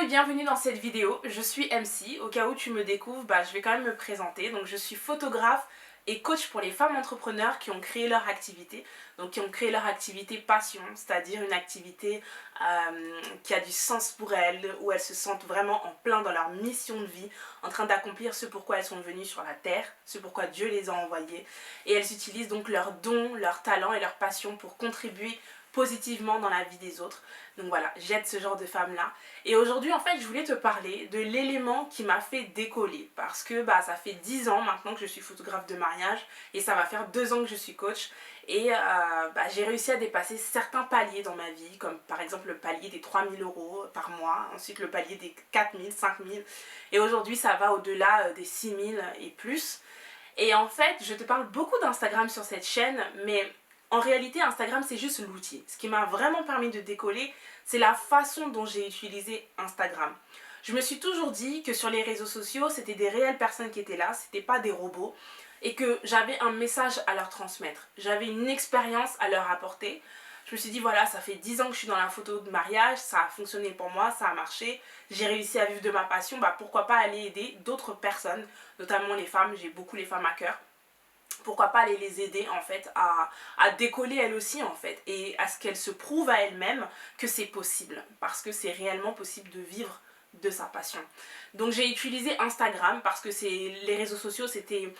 et bienvenue dans cette vidéo, je suis MC, au cas où tu me découvres, je vais quand même me présenter. Donc je suis photographe et coach pour les femmes entrepreneurs qui ont créé leur activité, donc qui ont créé leur activité passion, c'est-à-dire une activité qui a du sens pour elles, où elles se sentent vraiment en plein dans leur mission de vie, en train d'accomplir ce pourquoi elles sont venues sur la terre, ce pourquoi Dieu les a envoyées, et elles utilisent donc leurs dons, leurs talents et leurs passions pour contribuer positivement dans la vie des autres. Donc voilà, j'aide ce genre de femmes là. Et aujourd'hui en fait je voulais te parler de l'élément qui m'a fait décoller, parce que ça fait 10 ans maintenant que je suis photographe de mariage et ça va faire 2 ans que je suis coach. Et j'ai réussi à dépasser certains paliers dans ma vie, comme par exemple le palier des 3000 € par mois, ensuite le palier des 4000, 5000, et aujourd'hui ça va au-delà des 6000 et plus. Et en fait je te parle beaucoup d'Instagram sur cette chaîne, mais en réalité, Instagram, c'est juste l'outil. Ce qui m'a vraiment permis de décoller, c'est la façon dont j'ai utilisé Instagram. Je me suis toujours dit que sur les réseaux sociaux, c'était des réelles personnes qui étaient là, c'était pas des robots, et que j'avais un message à leur transmettre. J'avais une expérience à leur apporter. Je me suis dit, voilà, ça fait 10 ans que je suis dans la photo de mariage, ça a fonctionné pour moi, ça a marché, j'ai réussi à vivre de ma passion, pourquoi pas aller aider d'autres personnes, notamment les femmes, j'ai beaucoup les femmes à cœur. Pourquoi pas aller les aider en fait à décoller elles aussi en fait, et à ce qu'elles se prouvent à elles-mêmes que c'est possible, parce que c'est réellement possible de vivre de sa passion. Donc j'ai utilisé Instagram parce que les réseaux sociaux, c'était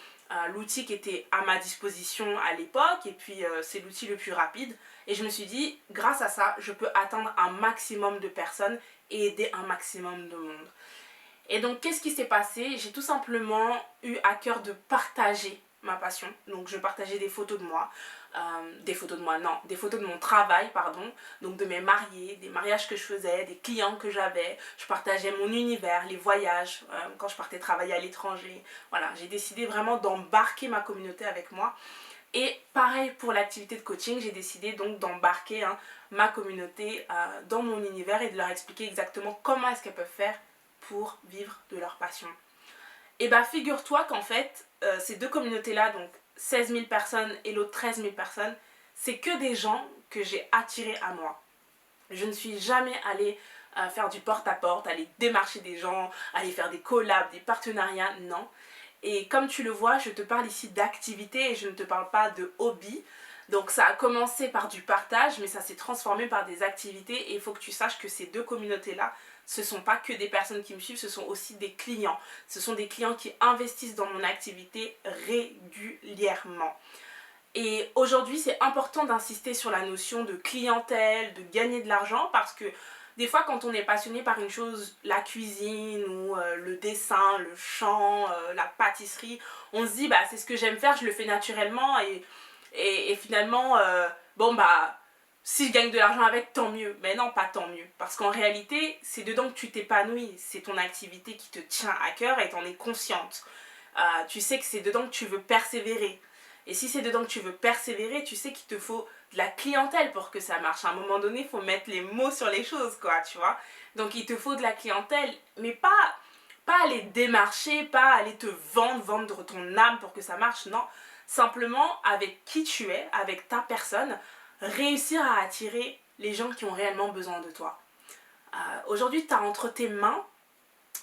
l'outil qui était à ma disposition à l'époque, et puis c'est l'outil le plus rapide, et je me suis dit grâce à ça je peux atteindre un maximum de personnes et aider un maximum de monde. Et donc qu'est-ce qui s'est passé? J'ai tout simplement eu à cœur de partager ma passion. Donc je partageais des photos de moi, des photos de mon travail, pardon, donc de mes mariés, des mariages que je faisais, des clients que j'avais. Je partageais mon univers, les voyages, quand je partais travailler à l'étranger. Voilà, j'ai décidé vraiment d'embarquer ma communauté avec moi. Et pareil pour l'activité de coaching, j'ai décidé donc d'embarquer ma communauté dans mon univers et de leur expliquer exactement comment est-ce qu'elles peuvent faire pour vivre de leur passion. Et figure-toi qu'en fait, ces deux communautés-là, donc 16 000 personnes et l'autre 13 000 personnes, c'est que des gens que j'ai attirés à moi. Je ne suis jamais allée faire du porte-à-porte, aller démarcher des gens, aller faire des collabs, des partenariats, non. Et comme tu le vois, je te parle ici d'activité et je ne te parle pas de hobby. Donc ça a commencé par du partage, mais ça s'est transformé par des activités, et il faut que tu saches que ces deux communautés-là, ce ne sont pas que des personnes qui me suivent, ce sont aussi des clients. Ce sont des clients qui investissent dans mon activité régulièrement. Et aujourd'hui, c'est important d'insister sur la notion de clientèle, de gagner de l'argent, parce que des fois, quand on est passionné par une chose, la cuisine ou le dessin, le chant, la pâtisserie, on se dit c'est ce que j'aime faire, je le fais naturellement, et finalement, si je gagne de l'argent avec, tant mieux. Mais non, pas tant mieux. Parce qu'en réalité, c'est dedans que tu t'épanouis. C'est ton activité qui te tient à cœur et t'en es consciente. Tu sais que c'est dedans que tu veux persévérer. Et si c'est dedans que tu veux persévérer, tu sais qu'il te faut de la clientèle pour que ça marche. À un moment donné, il faut mettre les mots sur les choses, quoi, tu vois. Donc il te faut de la clientèle, mais pas aller démarcher, pas aller te vendre ton âme pour que ça marche, non. Simplement, avec qui tu es, avec ta personne, réussir à attirer les gens qui ont réellement besoin de toi. Aujourd'hui, tu as entre tes mains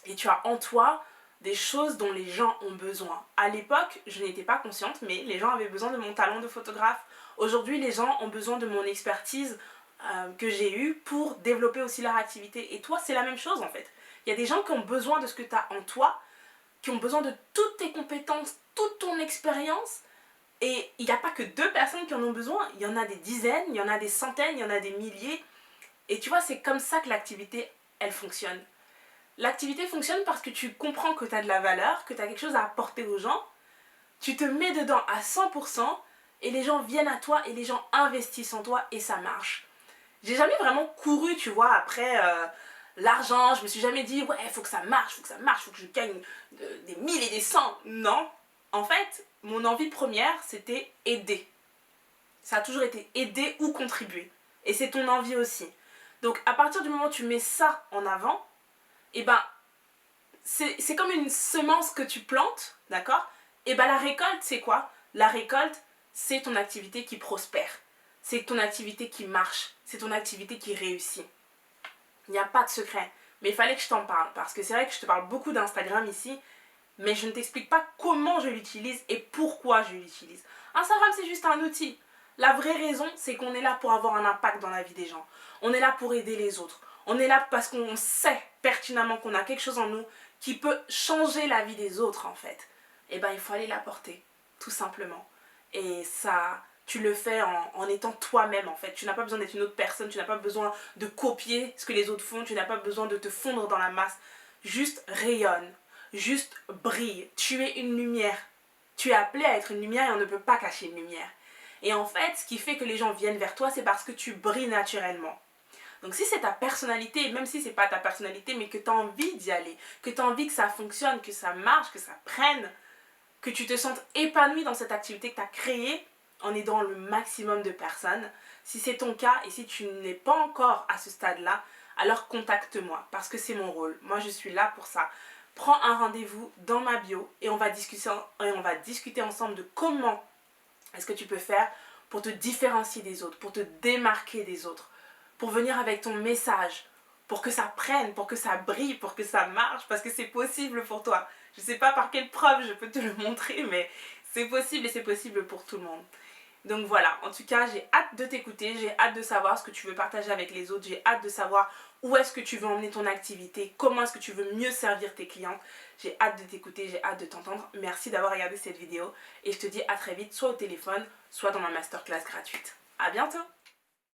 et tu as en toi des choses dont les gens ont besoin. À l'époque, je n'étais pas consciente, mais les gens avaient besoin de mon talent de photographe. Aujourd'hui, les gens ont besoin de mon expertise que j'ai eue pour développer aussi leur activité. Et toi, c'est la même chose en fait. Il y a des gens qui ont besoin de ce que tu as en toi, qui ont besoin de toutes tes compétences, toute ton expérience. Et il n'y a pas que 2 personnes qui en ont besoin, il y en a des dizaines, il y en a des centaines, il y en a des milliers. Et tu vois, c'est comme ça que l'activité, elle fonctionne. L'activité fonctionne parce que tu comprends que tu as de la valeur, que tu as quelque chose à apporter aux gens, tu te mets dedans à 100%, et les gens viennent à toi et les gens investissent en toi et ça marche. J'ai jamais vraiment couru, tu vois, après l'argent, je me suis jamais dit, ouais, faut que ça marche, faut que je gagne des 1000 et des 100. Non, en fait, mon envie première, c'était aider. Ça a toujours été aider ou contribuer. Et c'est ton envie aussi. Donc, à partir du moment où tu mets ça en avant, c'est comme une semence que tu plantes, d'accord? Et la récolte, c'est quoi? La récolte, c'est ton activité qui prospère. C'est ton activité qui marche. C'est ton activité qui réussit. Il n'y a pas de secret. Mais il fallait que je t'en parle parce que c'est vrai que je te parle beaucoup d'Instagram ici, mais je ne t'explique pas comment je l'utilise et pourquoi je l'utilise. Instagram, c'est juste un outil. La vraie raison, c'est qu'on est là pour avoir un impact dans la vie des gens. On est là pour aider les autres. On est là parce qu'on sait pertinemment qu'on a quelque chose en nous qui peut changer la vie des autres, en fait. Et bien, il faut aller l'apporter, tout simplement. Et ça, tu le fais en étant toi-même, en fait. Tu n'as pas besoin d'être une autre personne, tu n'as pas besoin de copier ce que les autres font, tu n'as pas besoin de te fondre dans la masse. Juste rayonne, juste brille. Tu es une lumière. Tu es appelé à être une lumière et on ne peut pas cacher une lumière. Et en fait, ce qui fait que les gens viennent vers toi, c'est parce que tu brilles naturellement. Donc si c'est ta personnalité, et même si c'est pas ta personnalité, mais que tu as envie d'y aller, que tu as envie que ça fonctionne, que ça marche, que ça prenne, que tu te sentes épanoui dans cette activité que tu as créée en aidant le maximum de personnes, si c'est ton cas et si tu n'es pas encore à ce stade-là, alors contacte-moi parce que c'est mon rôle. Moi, je suis là pour ça. Prends un rendez-vous dans ma bio et on va discuter ensemble de comment est-ce que tu peux faire pour te différencier des autres, pour te démarquer des autres, pour venir avec ton message, pour que ça prenne, pour que ça brille, pour que ça marche, parce que c'est possible pour toi. Je ne sais pas par quelle preuve je peux te le montrer, mais c'est possible et c'est possible pour tout le monde. Donc voilà, en tout cas, j'ai hâte de t'écouter, j'ai hâte de savoir ce que tu veux partager avec les autres, j'ai hâte de savoir où est-ce que tu veux emmener ton activité, comment est-ce que tu veux mieux servir tes clientes. J'ai hâte de t'écouter, j'ai hâte de t'entendre. Merci d'avoir regardé cette vidéo et je te dis à très vite, soit au téléphone, soit dans ma masterclass gratuite. À bientôt!